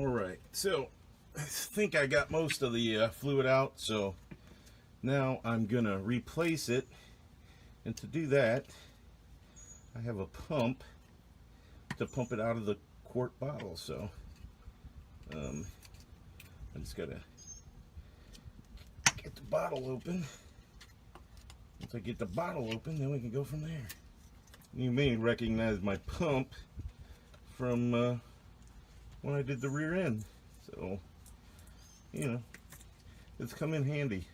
All right, so I think I got most of the fluid out, so now I'm gonna replace it. And to do that, I have a pump to pump it out of the quart bottle. So I just gotta get the bottle open. Once I get the bottle open, then we can go from there. You may recognize my pump from when I did the rear end. So, you know, it's come in handy.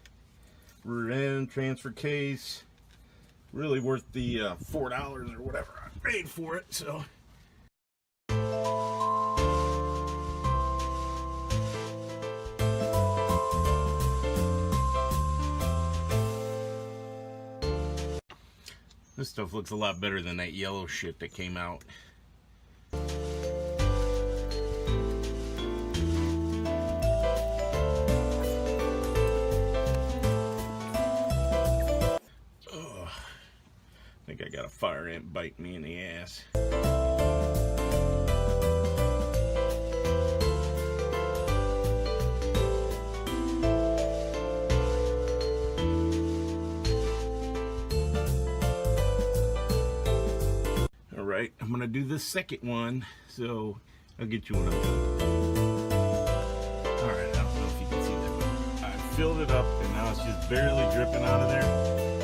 Rear end, transfer case, really worth the $4 or whatever I paid for it. So. This stuff looks a lot better than that yellow shit that came out. Oh, I think I got a fire ant biting me in the ass. Alright, I'm gonna do the second one, so I'll get you one of them. Alright, I don't know if you can see that, but I filled it up and now it's just barely dripping out of there.